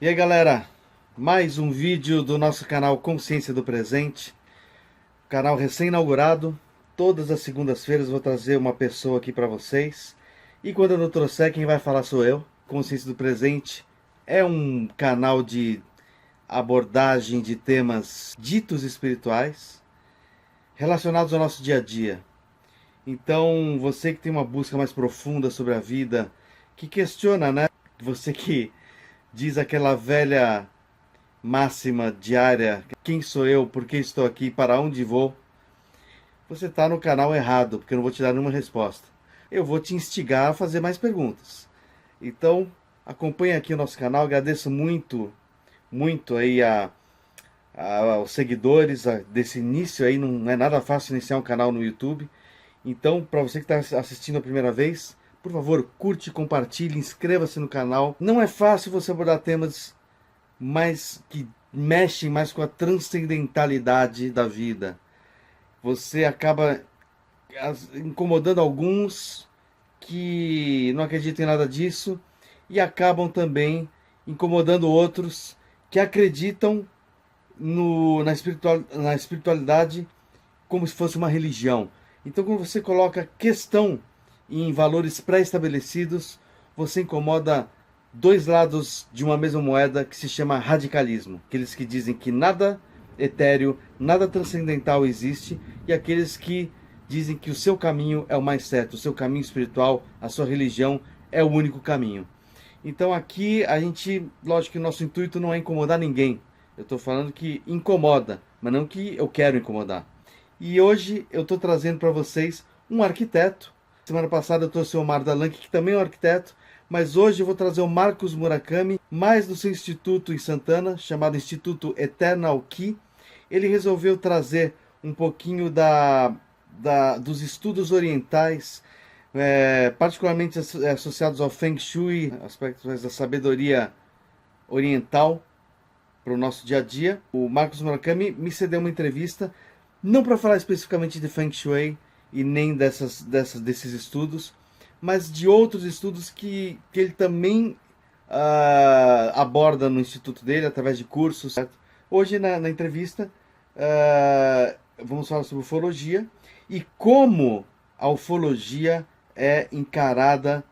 E aí galera, mais um vídeo do nosso canal Consciência do Presente, canal recém-inaugurado. Todas as segundas-feiras vou trazer uma pessoa aqui para vocês. E quando eu não trouxer, quem vai falar sou eu. Consciência do Presente é um canal de abordagem de temas ditos espirituais relacionados ao nosso dia a dia. Então, você que tem uma busca mais profunda sobre a vida, que questiona, né? Você que diz aquela velha máxima diária, quem sou eu, por que estou aqui, para onde vou, você está no canal errado, porque eu não vou te dar nenhuma resposta. Eu vou te instigar a fazer mais perguntas. Então, acompanhe aqui o nosso canal, agradeço muito aí aos seguidores desse início aí, não é nada fácil iniciar um canal no YouTube. Então, para você que está assistindo a primeira vez, por favor, curte, compartilhe, inscreva-se no canal. Não é fácil você abordar temas mais que mexem mais com a transcendentalidade da vida. Você acaba incomodando alguns que não acreditam em nada disso e acabam também incomodando outros que acreditam na espiritualidade como se fosse uma religião. Então, quando você coloca questão em valores pré-estabelecidos, você incomoda dois lados de uma mesma moeda que se chama radicalismo. Aqueles que dizem que nada etéreo, nada transcendental existe, e aqueles que dizem que o seu caminho é o mais certo, o seu caminho espiritual, a sua religião é o único caminho. Então aqui a gente, lógico que o nosso intuito não é incomodar ninguém. Eu estou falando que incomoda, mas não que eu quero incomodar. E hoje eu estou trazendo para vocês um arquiteto. Semana passada eu trouxe o Omar Dalanque, que também é um arquiteto, mas hoje eu vou trazer o Marcos Murakami, mais do seu instituto em Santana, chamado Instituto Eternal Key. Ele resolveu trazer um pouquinho dos estudos orientais, particularmente associados ao Feng Shui, aspectos da sabedoria oriental, para o nosso dia a dia. O Marcos Murakami me cedeu uma entrevista, não para falar especificamente de Feng Shui e nem desses estudos, mas de outros estudos que ele também aborda no instituto dele, através de cursos. Certo? Hoje, na entrevista, vamos falar sobre ufologia e como a ufologia é encarada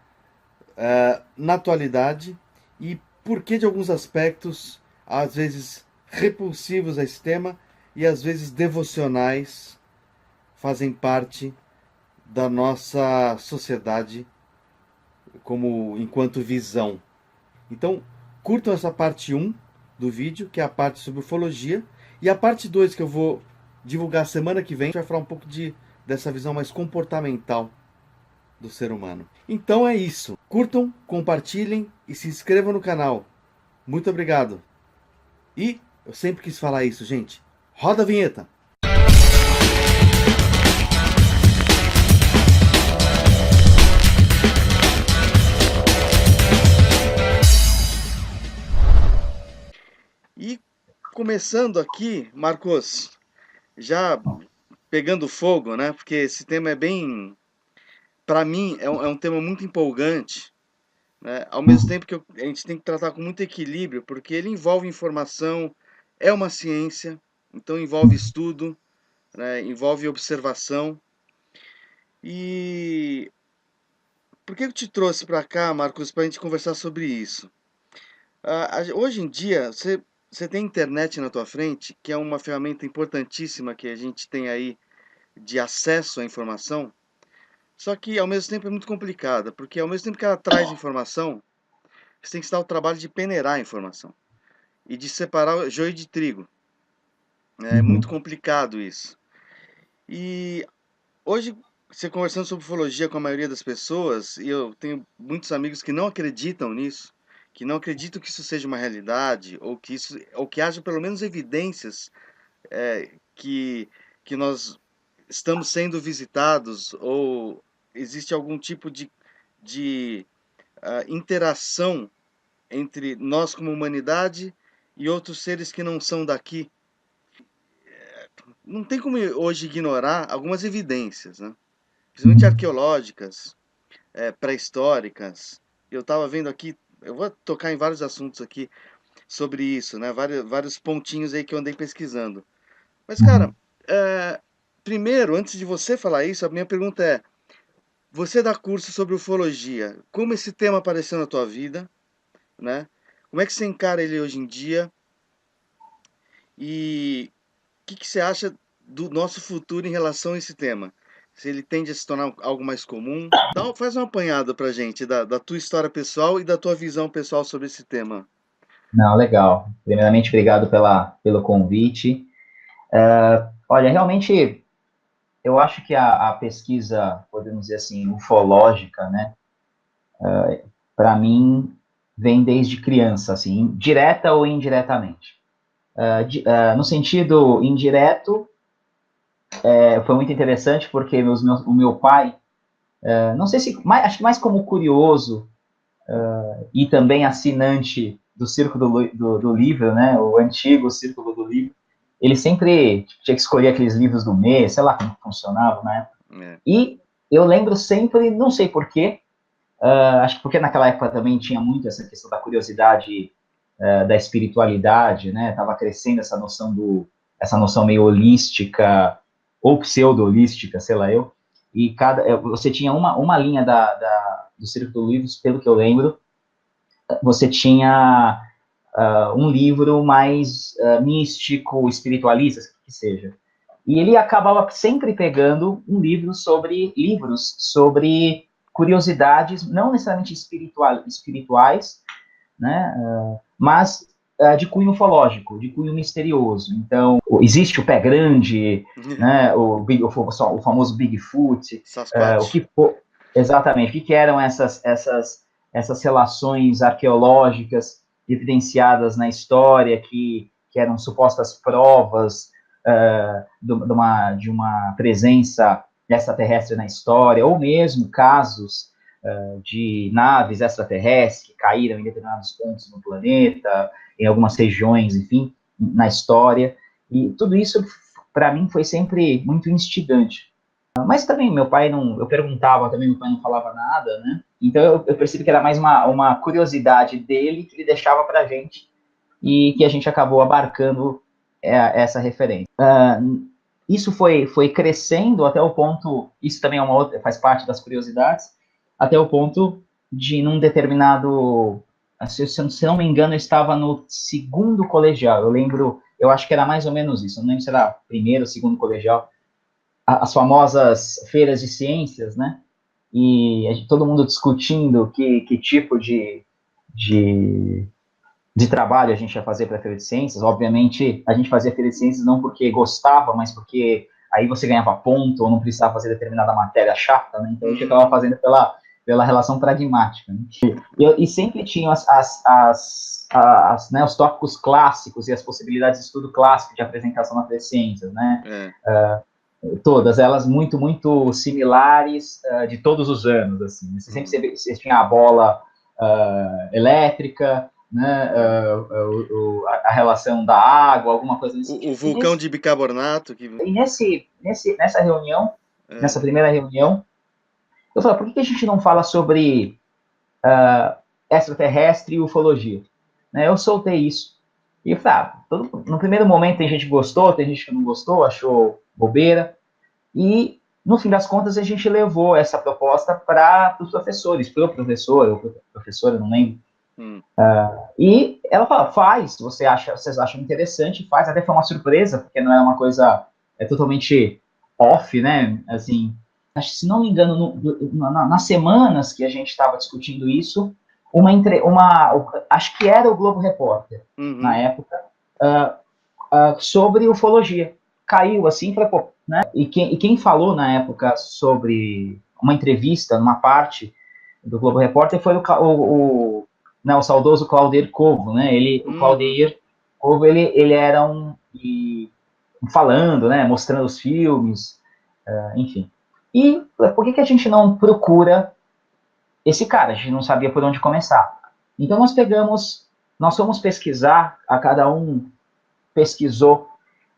na atualidade e por que de alguns aspectos, às vezes repulsivos a esse tema e às vezes devocionais, fazem parte da nossa sociedade como enquanto visão. Então, curtam essa parte 1 do vídeo, que é a parte sobre ufologia, e a parte 2 que eu vou divulgar semana que vem, a gente vai falar um pouco dessa visão mais comportamental do ser humano. Então é isso. Curtam, compartilhem e se inscrevam no canal. Muito obrigado. E eu sempre quis falar isso, gente. Roda a vinheta. E começando aqui, Marcos, já pegando fogo, né? Porque esse tema é bem, para mim, é um tema muito empolgante, né? Ao mesmo tempo que a gente tem que tratar com muito equilíbrio, porque ele envolve informação, é uma ciência, então envolve estudo, né? Envolve observação. E por que eu te trouxe para cá, Marcos, para a gente conversar sobre isso? Hoje em dia, você tem internet na tua frente, que é uma ferramenta importantíssima que a gente tem aí de acesso à informação, só que ao mesmo tempo é muito complicada, porque ao mesmo tempo que ela traz informação, você tem que se dar o trabalho de peneirar a informação e de separar o joio de trigo. É muito complicado isso. E hoje, você conversando sobre ufologia com a maioria das pessoas, e eu tenho muitos amigos que não acreditam nisso, que não acreditam que isso seja uma realidade, ou que haja pelo menos evidências que, que nós estamos sendo visitados, ou existe algum tipo de interação entre nós como humanidade e outros seres que não são daqui. Não tem como hoje ignorar algumas evidências, né? Principalmente arqueológicas, pré-históricas. Eu estava vendo aqui, eu vou tocar em vários assuntos aqui, sobre isso, né? Vários pontinhos aí que eu andei pesquisando. Mas, cara, Uhum. primeiro, antes de você falar isso, a minha pergunta é: você dá curso sobre ufologia, como esse tema apareceu na tua vida, né? Como é que você encara ele hoje em dia? E que você acha do nosso futuro em relação a esse tema? Se ele tende a se tornar algo mais comum? Faz uma apanhada pra gente da tua história pessoal e da tua visão pessoal sobre esse tema. Não, legal. Primeiramente, obrigado pelo convite. Olha, realmente, eu acho que a pesquisa, podemos dizer assim, ufológica, né, para mim, vem desde criança, assim, direta ou indiretamente. No sentido indireto, foi muito interessante porque o meu pai, não sei se, acho que mais como curioso e também assinante do Círculo do Livro, né, o antigo Círculo do Livro, ele sempre tinha que escolher aqueles livros do mês, sei lá como funcionava, né? É. E eu lembro sempre, não sei porquê, acho que porque naquela época também tinha muito essa questão da curiosidade, da espiritualidade, né? Tava crescendo essa noção meio holística ou pseudo-holística, sei lá eu. E você tinha uma linha do Círculo do Livros, pelo que eu lembro, você tinha um livro mais místico, espiritualista, que seja. E ele acabava sempre pegando livros sobre curiosidades, não necessariamente espirituais, né, mas de cunho ufológico, de cunho misterioso. Então, existe o pé grande, né, o famoso Bigfoot, o Sasquatch. que exatamente, o que eram essas relações arqueológicas evidenciadas na história que eram supostas provas de uma presença extraterrestre na história, ou mesmo casos de naves extraterrestres que caíram em determinados pontos no planeta, em algumas regiões, enfim, na história. E tudo isso, para mim, foi sempre muito instigante. Mas também meu pai não, eu perguntava também, meu pai não falava nada, né? Então eu percebi que era mais uma curiosidade dele que ele deixava para a gente e que a gente acabou abarcando essa referência. Isso foi crescendo até o ponto, isso também é uma outra, faz parte das curiosidades, até o ponto de num determinado, se não me engano, eu estava no segundo colegial, eu lembro, eu acho que era mais ou menos isso, eu não lembro se era primeiro ou segundo colegial, as famosas feiras de ciências, né? E todo mundo discutindo que tipo de de trabalho a gente ia fazer para a Feira de Ciências. Obviamente, a gente fazia Feira de Ciências não porque gostava, mas porque aí você ganhava ponto ou não precisava fazer determinada matéria chata, né? Então a gente acabava Uhum. fazendo pela relação pragmática. Né? E sempre tinham né, os tópicos clássicos e as possibilidades de estudo clássico de apresentação na Feira de Ciências, né? É. Todas elas muito, muito similares de todos os anos, assim. Você tinha a bola elétrica, né, É. a relação da água, alguma coisa nesse O sentido. vulcão de bicarbonato que. Nessa reunião, É. nessa primeira reunião, eu falei, por que a gente não fala sobre extraterrestre e ufologia? Né, eu soltei isso. E eu falei, no primeiro momento tem gente que gostou, tem gente que não gostou, achou bobeira. E, no fim das contas, a gente levou essa proposta para os professores, para o professor ou professora, não lembro. Hum. E ela fala, faz, vocês acham interessante, faz. Até foi uma surpresa, porque não é uma coisa totalmente off, né? Assim, se não me engano, nas semanas que a gente estava discutindo isso, acho que era o Globo Repórter, na Uhum. época, uh, sobre ufologia. Caiu assim, falei, pô, né? E quem falou na época sobre uma entrevista, numa parte do Globo Repórter, foi né, o saudoso Claudir Covo, né? O Uhum. Claudir Covo, ele era falando, né? Mostrando os filmes, enfim. E por que a gente não procura esse cara? A gente não sabia por onde começar. Então nós fomos pesquisar, a cada um pesquisou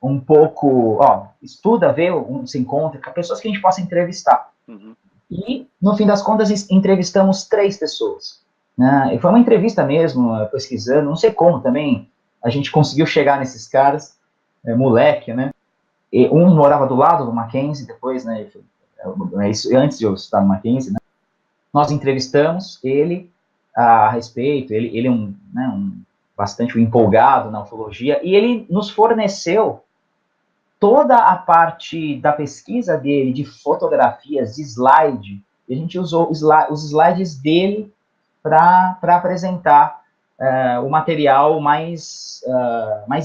um pouco, estuda, vê, se encontra com pessoas que a gente possa entrevistar. Uhum. E, no fim das contas, entrevistamos 3 pessoas. né? E foi uma entrevista mesmo, pesquisando, não sei como também a gente conseguiu chegar nesses caras, moleque, né? E um morava do lado do Mackenzie, depois, né? Isso antes de eu estudar no Mackenzie, né? Nós entrevistamos ele a respeito, ele é bastante empolgado na ufologia, e ele nos forneceu toda a parte da pesquisa dele, de fotografias, de slide, e a gente usou os slides dele para apresentar o material mais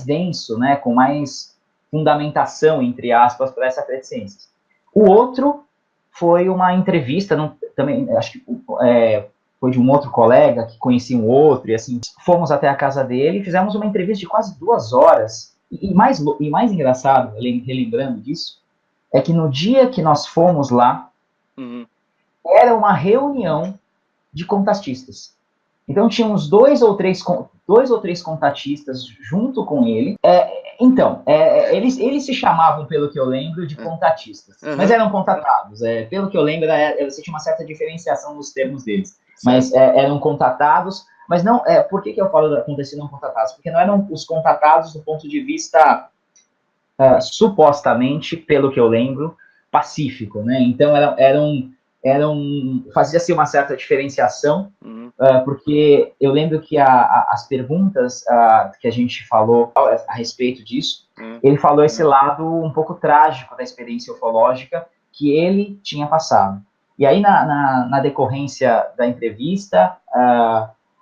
denso, né, com mais fundamentação, entre aspas, para essa área de ciências. O outro foi uma entrevista, também acho que foi de um outro colega que conhecia um outro, e assim, fomos até a casa dele e fizemos uma entrevista de quase 2 horas. E mais engraçado, relembrando disso, é que no dia que nós fomos lá, era uma reunião de contatistas. Então tinha uns dois ou três contatistas junto com ele. Então, eles se chamavam, pelo que eu lembro, de contatistas, mas eram contatados. Pelo que eu lembro, você tinha uma certa diferenciação nos termos deles, mas eram contatados. Mas não, por que eu falo acontecido não contatados? Porque não eram os contatados do ponto de vista supostamente, pelo que eu lembro, pacífico, né? Então fazia-se uma certa diferenciação, porque eu lembro que as perguntas que a gente falou a respeito disso, ele falou esse lado um pouco trágico da experiência ufológica que ele tinha passado. E aí, na decorrência da entrevista,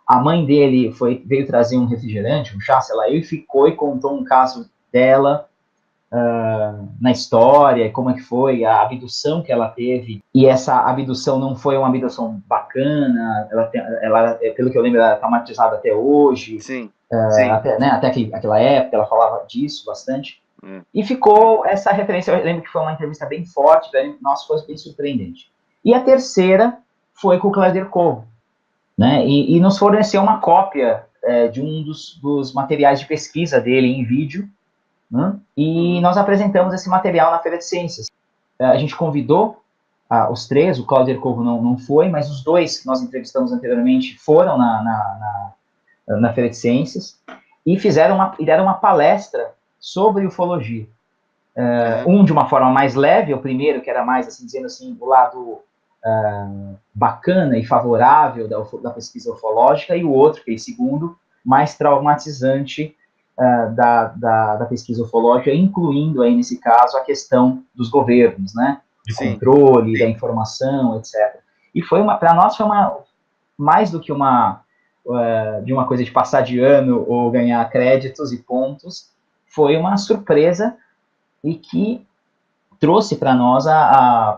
a mãe dele veio trazer um refrigerante, um chá, sei lá, e ficou e contou um caso dela na história, como é que foi a abdução que ela teve, e essa abdução não foi uma abdução bacana, ela pelo que eu lembro, ela é traumatizada até hoje, Sim. até aquela época, ela falava disso bastante, e ficou essa referência, eu lembro que foi uma entrevista bem forte, nossa, foi bem surpreendente. E a terceira foi com o Cláudio Corvo, né, e nos forneceu uma cópia de um dos materiais de pesquisa dele em vídeo, né? E nós apresentamos esse material na Feira de Ciências. A gente convidou os três, o Cláudio Corvo não foi, mas os dois que nós entrevistamos anteriormente foram na Feira de Ciências e deram uma palestra sobre ufologia. Um de uma forma mais leve, o primeiro que era mais, assim, dizendo assim, o lado bacana e favorável da pesquisa ufológica, e o outro, que é o segundo, mais traumatizante da pesquisa ufológica, incluindo aí, nesse caso, a questão dos governos, né? De controle, da informação, etc. E para nós, foi mais do que de uma coisa de passar de ano ou ganhar créditos e pontos, foi uma surpresa e que trouxe para nós,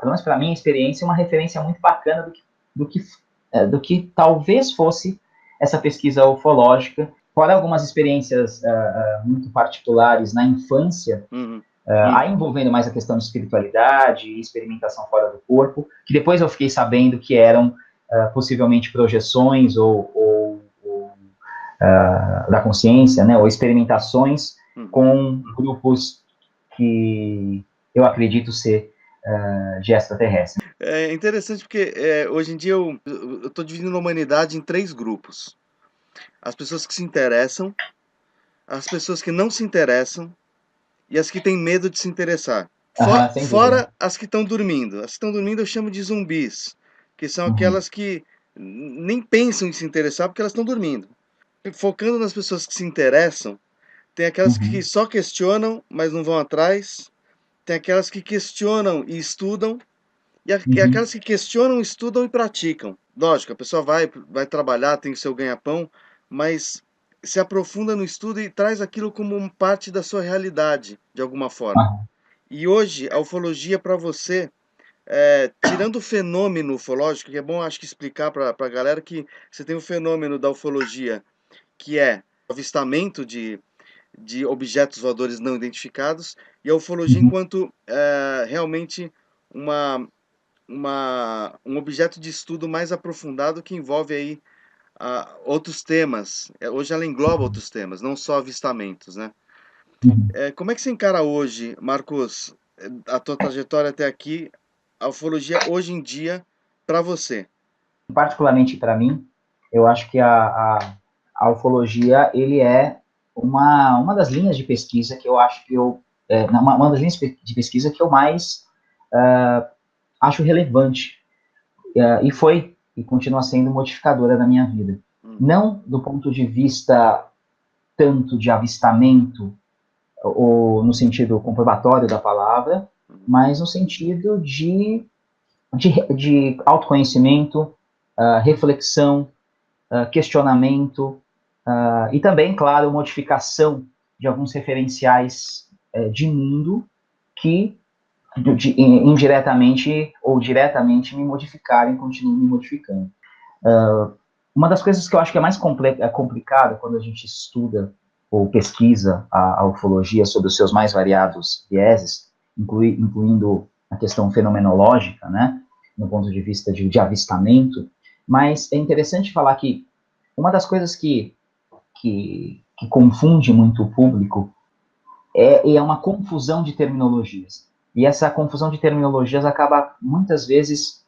pelo menos para mim, a experiência, uma referência muito bacana do que talvez fosse essa pesquisa ufológica. Fora algumas experiências muito particulares na infância, aí envolvendo mais a questão de espiritualidade e experimentação fora do corpo, que depois eu fiquei sabendo que eram possivelmente projeções ou da consciência, né, ou experimentações com grupos que eu acredito ser de extraterrestre. É interessante porque hoje em dia eu estou dividindo a humanidade em 3 grupos. As pessoas que se interessam, as pessoas que não se interessam e as que têm medo de se interessar. Fora as que estão dormindo. As que estão dormindo eu chamo de zumbis, que são aquelas que nem pensam em se interessar porque elas estão dormindo. Focando nas pessoas que se interessam, tem aquelas que só questionam, mas não vão atrás. Tem aquelas que questionam e estudam. E aquelas que questionam, estudam e praticam. Lógico, a pessoa vai trabalhar, tem o seu ganha-pão, mas se aprofunda no estudo e traz aquilo como parte da sua realidade, de alguma forma. E hoje, a ufologia para você, tirando o fenômeno ufológico, que é bom, acho que explicar para a galera que você tem o fenômeno da ufologia, que é o avistamento de objetos voadores não identificados, e a ufologia enquanto realmente um objeto de estudo mais aprofundado que envolve aí outros temas. Hoje ela engloba outros temas, não só avistamentos, né? Como é que você encara hoje, Marcos, a tua trajetória até aqui, a ufologia hoje em dia, para você? Particularmente para mim, Eu acho que a ufologia, ele é uma das linhas de pesquisa que eu acho que uma das linhas de pesquisa que eu mais acho relevante, e continua sendo modificadora da minha vida. Não do ponto de vista tanto de avistamento, ou no sentido comprobatório da palavra, mas no sentido de autoconhecimento, reflexão, questionamento, e também, claro, modificação de alguns referenciais de mundo que indiretamente ou diretamente me modificarem e continuam me modificando. Uma das coisas que eu acho que é mais complicada quando a gente estuda ou pesquisa a ufologia sobre os seus mais variados vieses, incluindo a questão fenomenológica, né, no ponto de vista de avistamento, mas é interessante falar que uma das coisas que confunde muito o público é uma confusão de terminologias. E essa confusão de terminologias acaba, muitas vezes,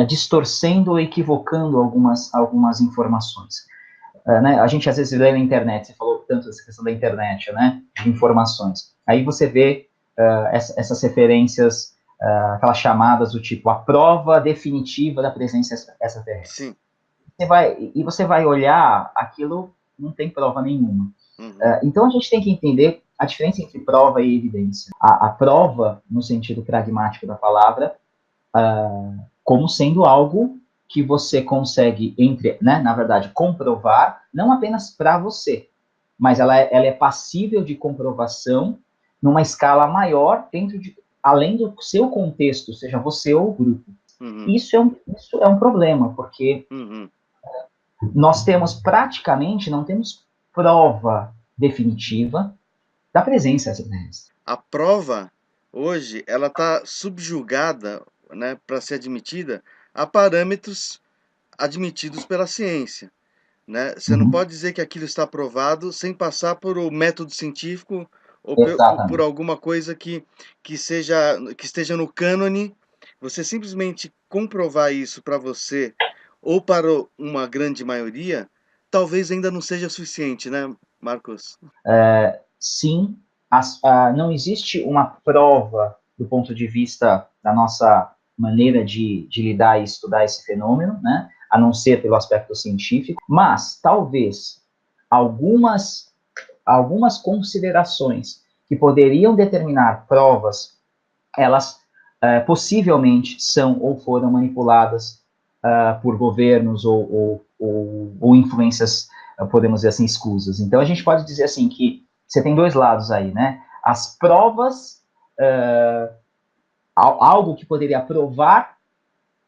distorcendo ou equivocando algumas informações. Né? A gente, às vezes, lê na internet, você falou tanto dessa questão da internet, né, de informações. Aí você vê essas referências, aquelas chamadas do tipo, a prova definitiva da presença extraterrestre. Sim. Você vai olhar, aquilo não tem prova nenhuma. Então a gente tem que entender a diferença entre prova e evidência. A prova, no sentido pragmático da palavra, como sendo algo que você consegue, na verdade, comprovar, não apenas para você, mas ela é passível de comprovação numa escala maior, além do seu contexto, seja você ou o grupo. Isso é um problema, porque nós não temos prova definitiva da presença extraterrestre. A prova, hoje, ela está subjugada, né, para ser admitida a parâmetros admitidos pela ciência. Né? Você não pode dizer que aquilo está provado sem passar por o método científico ou por alguma coisa que esteja no cânone. Você simplesmente comprovar isso para você ou para uma grande maioria, talvez ainda não seja suficiente, né, Marcos? Sim, não existe uma prova do ponto de vista da nossa maneira de lidar e estudar esse fenômeno, né? A não ser pelo aspecto científico, mas talvez algumas considerações que poderiam determinar provas, elas possivelmente são ou foram manipuladas por governos ou influências, podemos dizer assim, escusas. Então a gente pode dizer assim que você tem dois lados aí, né? As provas, algo que poderia provar,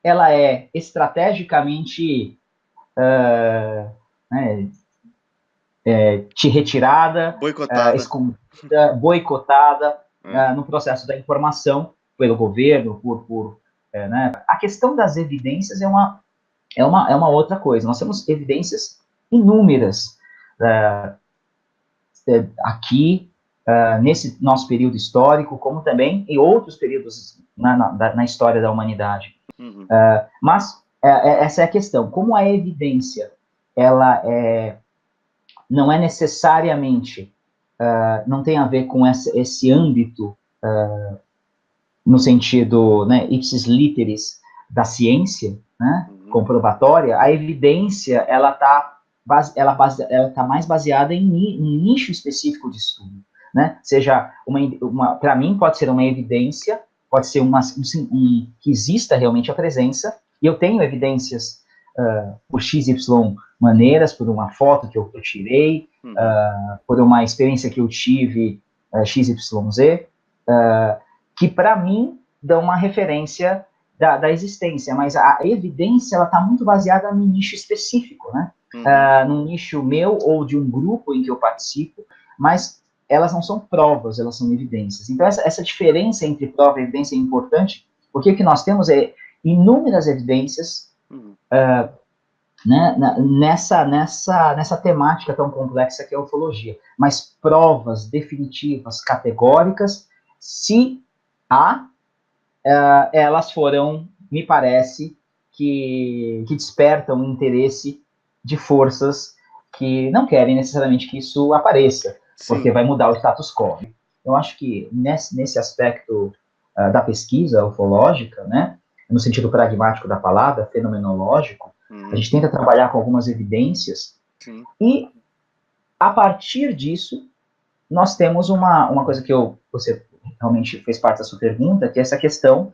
ela é estrategicamente te retirada, escondida, boicotada no processo da informação pelo governo, né? A questão das evidências é uma outra coisa. Nós temos evidências inúmeras aqui, nesse nosso período histórico, como também em outros períodos na história da humanidade. Mas essa é a questão. Como a evidência ela não é necessariamente, não tem a ver com esse âmbito, no sentido, né, ipsis literis, da ciência, né, comprobatória, a evidência ela está mais baseada em um nicho específico de estudo, né? Seja para mim pode ser uma evidência, pode ser que exista realmente a presença, e eu tenho evidências por XY maneiras, por uma foto que eu tirei, por uma experiência que eu tive, XYZ, que para mim dão uma referência da existência, mas a evidência ela está muito baseada num nicho específico, né? Num nicho meu ou de um grupo em que eu participo, mas elas não são provas, elas são evidências. Então essa diferença entre prova e evidência é importante, porque o que nós temos é inúmeras evidências né, nessa temática tão complexa que é a ufologia, mas provas definitivas, categóricas, se há, elas foram, me parece, que despertam o interesse de forças que não querem necessariamente que isso apareça, porque Sim, vai mudar o status quo. Eu acho que nesse aspecto da pesquisa ufológica, né, no sentido pragmático da palavra, fenomenológico, a uhum, gente tenta trabalhar com algumas evidências sim, e, a partir disso, nós temos uma coisa que você realmente fez parte da sua pergunta, que é essa questão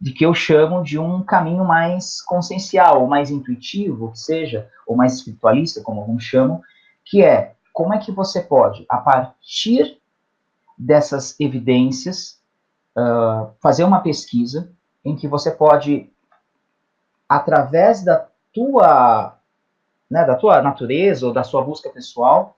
de que eu chamo de um caminho mais consciencial, ou mais intuitivo, que seja, ou mais espiritualista, como alguns chamam, que é como é que você pode, a partir dessas evidências, fazer uma pesquisa em que você pode, através da tua natureza ou da sua busca pessoal,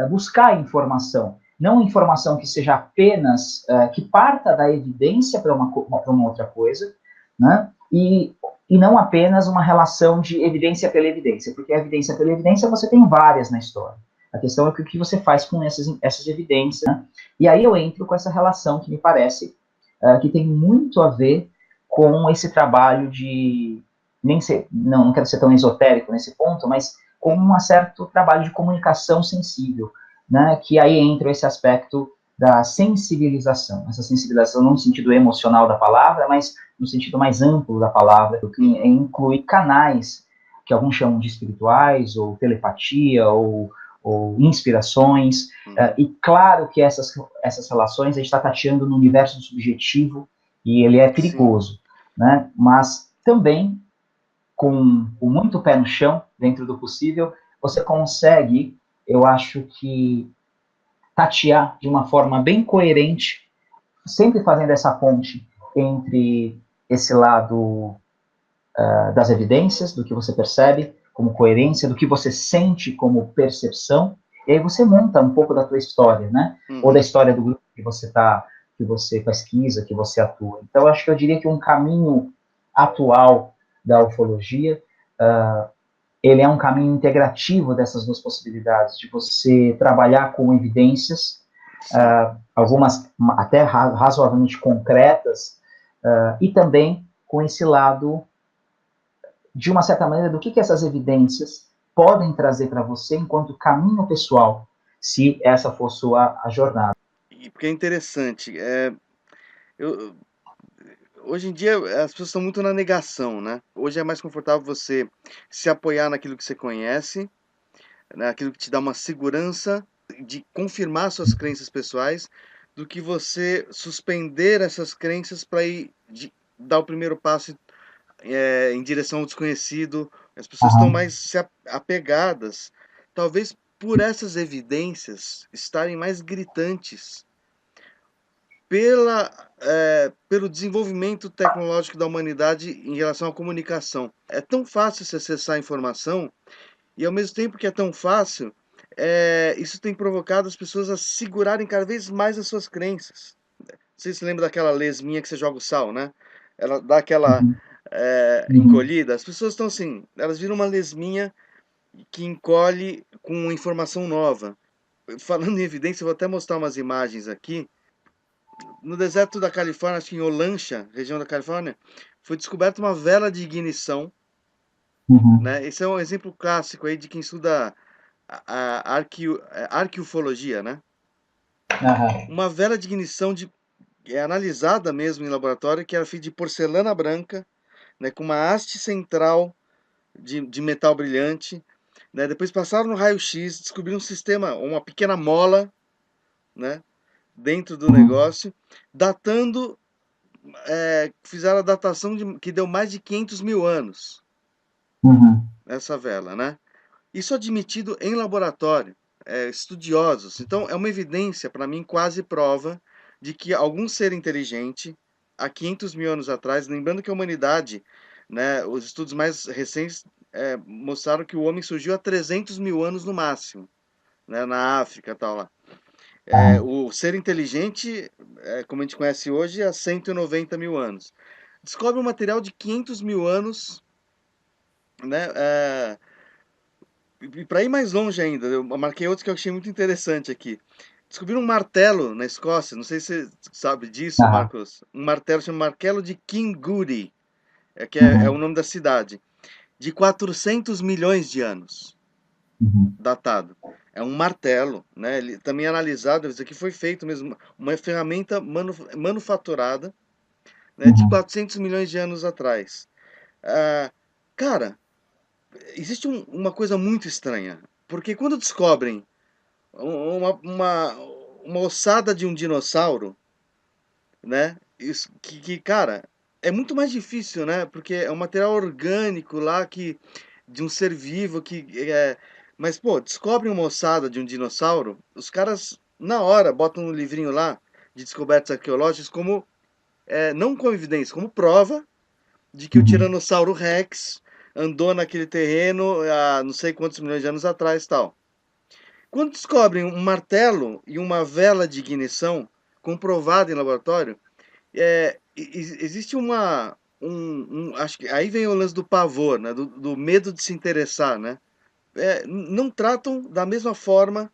buscar informação. Não informação que seja apenas, que parta da evidência para uma outra coisa, né? E não apenas uma relação de evidência pela evidência, porque a evidência pela evidência você tem várias na história. A questão é o que você faz com essas evidências, né? E aí eu entro com essa relação que me parece que tem muito a ver com esse trabalho de nem ser, não quero ser tão esotérico nesse ponto, mas com um certo trabalho de comunicação sensível, né, que aí entra esse aspecto da sensibilização, essa sensibilização não no sentido emocional da palavra, mas no sentido mais amplo da palavra, que uhum, inclui canais que alguns chamam de espirituais, ou telepatia, ou inspirações, uhum, e claro que essas relações a gente está tateando no universo subjetivo e ele é sim, perigoso, né, mas também com muito pé no chão, dentro do possível, você consegue, eu acho que, tatear de uma forma bem coerente, sempre fazendo essa ponte entre esse lado das evidências, do que você percebe como coerência, do que você sente como percepção, e aí você monta um pouco da tua história, né? Ou da uhum, história do grupo que você pesquisa, que você atua. Então, eu acho que eu diria que um caminho atual da ufologia ele é um caminho integrativo dessas duas possibilidades, de você trabalhar com evidências, sim, algumas até razoavelmente concretas, e também com esse lado, de uma certa maneira, do que essas evidências podem trazer para você enquanto caminho pessoal, se essa for a jornada. e porque é interessante, eu, hoje em dia as pessoas estão muito na negação, né? Hoje é mais confortável você se apoiar naquilo que você conhece, né? Aquilo que te dá uma segurança de confirmar suas crenças pessoais, do que você suspender essas crenças para dar o primeiro passo em direção ao desconhecido. As pessoas estão Aham, mais apegadas, talvez por essas evidências estarem mais gritantes pelo desenvolvimento tecnológico da humanidade em relação à comunicação. É tão fácil se acessar a informação e, ao mesmo tempo que é tão fácil, isso tem provocado as pessoas a segurarem cada vez mais as suas crenças. Você se lembra daquela lesminha que você joga o sal, né? Ela dá aquela uhum, uhum, encolhida. As pessoas estão assim, elas viram uma lesminha que encolhe com informação nova. Falando em evidência, eu vou até mostrar umas imagens aqui. No deserto da Califórnia, acho que em Olancha, região da Califórnia, foi descoberta uma vela de ignição, uhum, né? Esse é um exemplo clássico aí de quem estuda arqueufologia, né? aham, Uma vela de ignição analisada mesmo em laboratório, que era feita de porcelana branca, né, com uma haste central de metal brilhante, né? Depois passaram no raio-x, descobriram um sistema, uma pequena mola, né, dentro do uhum, negócio, datando, fizeram a datação que deu mais de 500 mil anos, uhum, essa vela, né? Isso admitido em laboratório, estudiosos. Então, é uma evidência, para mim, quase prova de que algum ser inteligente, há 500 mil anos atrás, lembrando que a humanidade, né, os estudos mais recentes mostraram que o homem surgiu há 300 mil anos no máximo, né, na África e tal lá. aham, O ser inteligente, como a gente conhece hoje, há 190 mil anos. Descobre um material de 500 mil anos, né? E para ir mais longe ainda, eu marquei outro que eu achei muito interessante aqui. Descobriram um martelo na Escócia, não sei se você sabe disso, aham, Marcos. Um martelo chamado martelo de King Goody. é o nome da cidade, de 400 milhões de anos, datado. É um martelo, né? Ele também é analisado, isso aqui foi feito mesmo, uma ferramenta manufaturada, né, de 400 milhões de anos atrás. Cara, existe uma coisa muito estranha, porque quando descobrem uma, uma, uma ossada de um dinossauro, né? Isso cara, é muito mais difícil, né? Porque é um material orgânico lá que de um ser vivo que mas pô, descobrem uma ossada de um dinossauro, os caras na hora botam no livrinho lá de descobertas arqueológicas como não como evidência, como prova de que o Tiranossauro Rex andou naquele terreno há não sei quantos milhões de anos atrás, tal. Quando descobrem um martelo e uma vela de ignição comprovada em laboratório, existe acho que aí vem o lance do pavor, né? Do medo de se interessar, né? Não tratam da mesma forma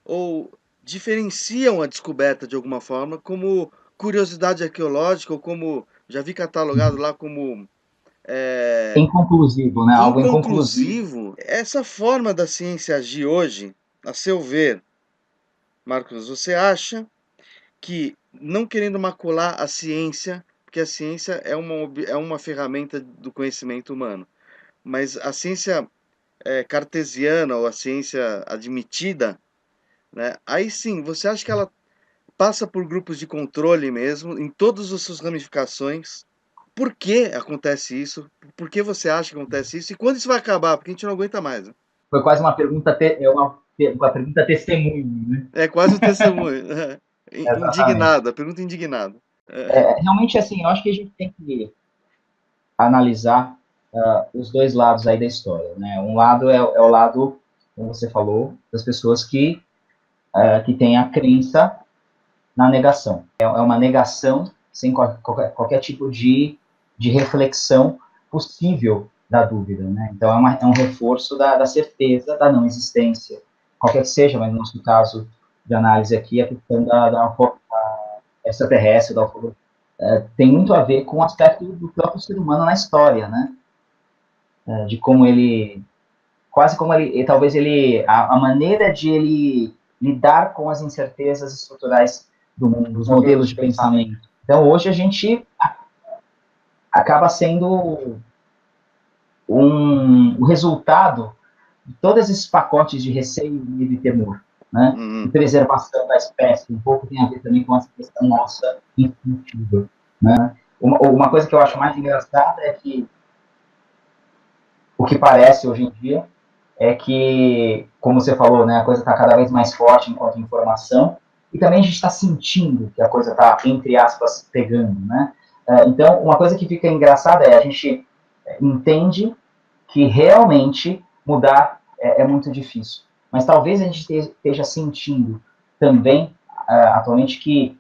ou diferenciam a descoberta de alguma forma como curiosidade arqueológica ou como já vi catalogado lá como Inconclusivo, né? Algo inconclusivo. inconclusivo. Essa forma da ciência agir hoje, a seu ver, Marcos, você acha que, não querendo macular a ciência, porque a ciência é uma ferramenta do conhecimento humano, mas a ciência cartesiana ou a ciência admitida, né, aí sim, você acha que ela passa por grupos de controle mesmo, em todas as suas ramificações? Por que acontece isso? Por que você acha que acontece isso? E quando isso vai acabar? Porque a gente não aguenta mais. Né? Foi quase uma pergunta, uma pergunta testemunho, né? É quase um testemunho. Exatamente. Indignado, a pergunta indignada. Realmente, assim, eu acho que a gente tem que analisar os dois lados aí da história, né? Um lado é o lado, como você falou, das pessoas que têm a crença na negação. É uma negação sem qualquer tipo de reflexão possível da dúvida, né? Então, é um reforço da certeza da não existência, qualquer que seja, mas no nosso caso de análise aqui, a questão da extraterrestre, da ufologia, tem muito a ver com o aspecto do próprio ser humano na história, né? De como ele, quase como ele, talvez a maneira de ele lidar com as incertezas estruturais do mundo, dos modelos de pensamento. Então, hoje a gente acaba sendo o resultado de todos esses pacotes de receio, medo e temor, né? E preservação da espécie, um pouco tem a ver também com essa questão nossa instintiva, né? Uma coisa que eu acho mais engraçada é que o que parece hoje em dia é que, como você falou, né, a coisa está cada vez mais forte enquanto informação, e também a gente está sentindo que a coisa está, entre aspas, pegando, né? Então, uma coisa que fica engraçada é a gente entende que realmente mudar é muito difícil. Mas talvez a gente esteja sentindo também, atualmente, que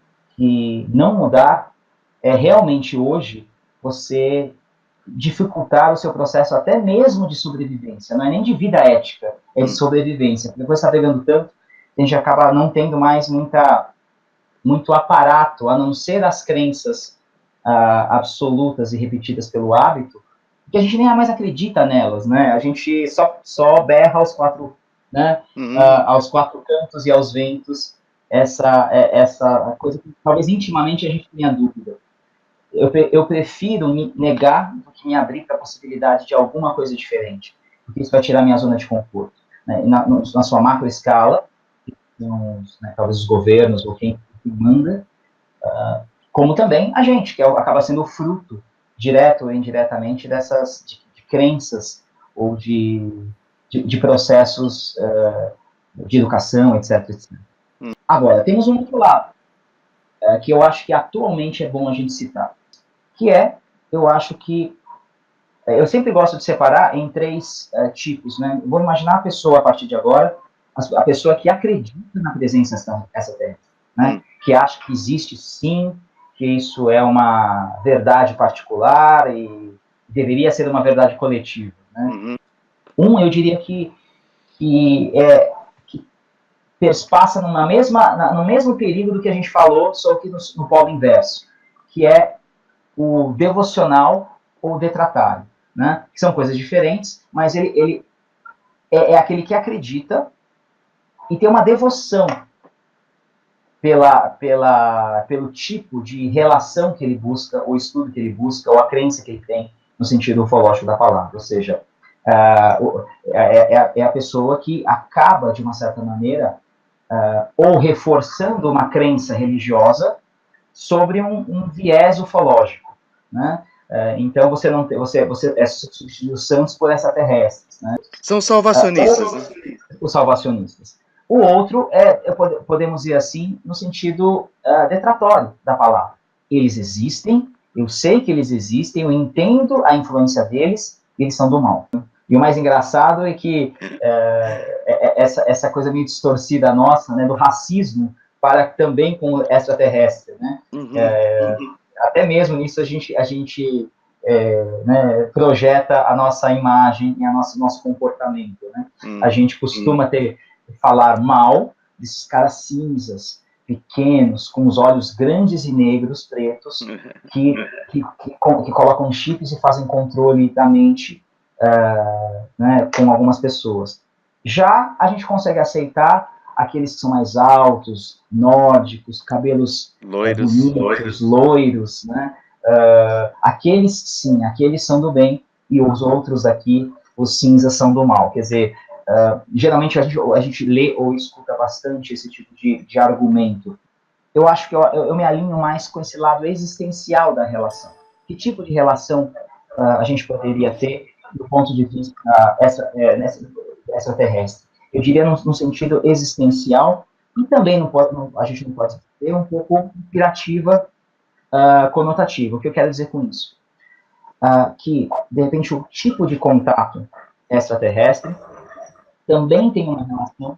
não mudar é realmente hoje você dificultar o seu processo até mesmo de sobrevivência. Não é nem de vida ética, é de sobrevivência. Porque depois está pegando tanto, a gente acaba não tendo mais muito aparato, a não ser as crenças absolutas e repetidas pelo hábito, que a gente nem mais acredita nelas, né? A gente só berra aos quatro, né? Aos quatro cantos e aos ventos essa coisa que talvez intimamente a gente tenha dúvida. Eu prefiro me negar do que me abrir para a possibilidade de alguma coisa diferente, porque isso vai tirar minha zona de conforto. Né? Na sua macro escala, né, talvez os governos ou quem manda, como também a gente, que acaba sendo o fruto, direto ou indiretamente, dessas de crenças ou de processos de educação, etc, etc. Agora, temos um outro lado, que eu acho que atualmente é bom a gente citar, que eu acho que eu sempre gosto de separar em três tipos, né? Vou imaginar a pessoa, a partir de agora, a pessoa que acredita na presença extraterrestre, né? Que acha que existe sim, que isso é uma verdade particular e deveria ser uma verdade coletiva, né? Eu diria que passa no mesmo período que a gente falou, só que no polo inverso, que é o devocional ou detratário, né? Que são coisas diferentes, mas ele é aquele que acredita e tem uma devoção pelo tipo de relação que ele busca, ou estudo que ele busca, ou a crença que ele tem no sentido ufológico da palavra. Ou seja, é a pessoa que acaba, de uma certa maneira, ou reforçando uma crença religiosa sobre um viés ufológico, né? Então você não tem, você substitui os santos por extraterrestres, né? São salvacionistas, né? Os salvacionistas. O outro podemos dizer assim, no sentido detratório da palavra. Eles existem, eu sei que eles existem, eu entendo a influência deles, e eles são do mal. E o mais engraçado é que essa coisa meio distorcida nossa, né, do racismo, para também com o extraterrestre, né? Até mesmo nisso a gente né, projeta a nossa imagem e nosso comportamento, né? A gente costuma falar mal desses caras cinzas, pequenos, com os olhos grandes e negros, pretos, que colocam chips e fazem controle da mente né, com algumas pessoas. Já a gente consegue aceitar aqueles que são mais altos, nórdicos, cabelos bonitos, loiros, né? Aqueles sim, aqueles são do bem, e os outros aqui, os cinzas, são do mal. Quer dizer, geralmente a gente lê ou escuta bastante esse tipo de argumento. Eu acho que eu me alinho mais com esse lado existencial da relação. Que tipo de relação a gente poderia ter do ponto de vista extraterrestre? Eu diria no sentido existencial, e também a gente não pode ter um pouco imperativa, conotativa. O que eu quero dizer com isso? Que, de repente, o tipo de contato extraterrestre também tem uma relação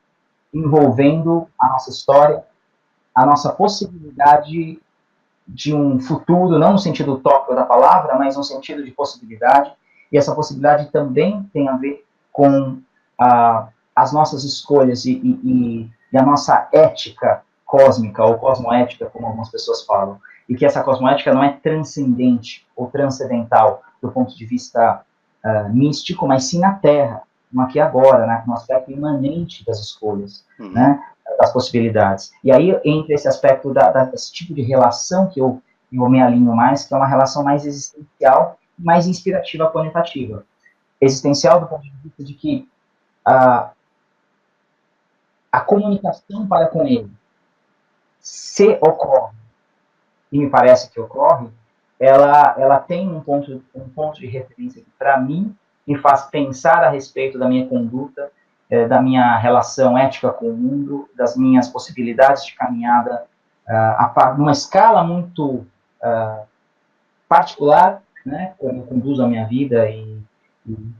envolvendo a nossa história, a nossa possibilidade de um futuro, não no sentido utópico da palavra, mas no sentido de possibilidade, e essa possibilidade também tem a ver com as nossas escolhas e a nossa ética cósmica, ou cosmoética, como algumas pessoas falam, e que essa cosmoética não é transcendente ou transcendental do ponto de vista místico, mas sim na Terra, no aqui e agora, né, no aspecto imanente das escolhas, né, das possibilidades. E aí entra esse aspecto desse tipo de relação que eu me alinho mais, que é uma relação mais existencial, mais inspirativa qualitativa. Existencial do ponto de vista de que a comunicação para com ele, se ocorre, e me parece que ocorre, ela tem um ponto de referência que, para mim, me faz pensar a respeito da minha conduta, da minha relação ética com o mundo, das minhas possibilidades de caminhada, numa escala muito particular, né, como eu conduzo a minha vida e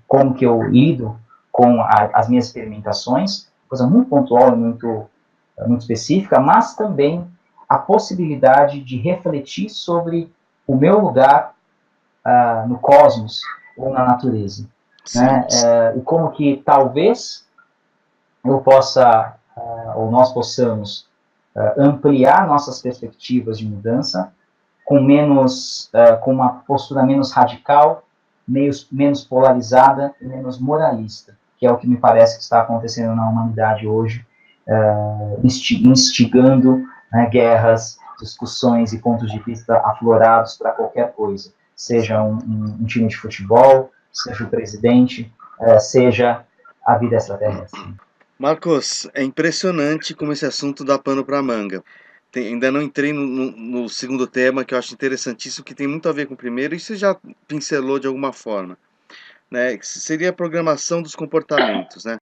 como que eu lido com as minhas experimentações, coisa muito pontual e muito específica, mas também a possibilidade de refletir sobre o meu lugar no cosmos ou na natureza. Né? E como que talvez eu possa, ou nós possamos, ampliar nossas perspectivas de mudança com uma postura menos radical, menos polarizada e menos moralista, que é o que me parece que está acontecendo na humanidade hoje, instigando, né, guerras, discussões e pontos de vista aflorados para qualquer coisa, seja um time de futebol, seja o presidente, seja a vida extraterrestre. Marcos, é impressionante como esse assunto dá pano para manga. Ainda não entrei no segundo tema, que eu acho interessantíssimo, que tem muito a ver com o primeiro, e você já pincelou de alguma forma, né? Que seria a programação dos comportamentos, né?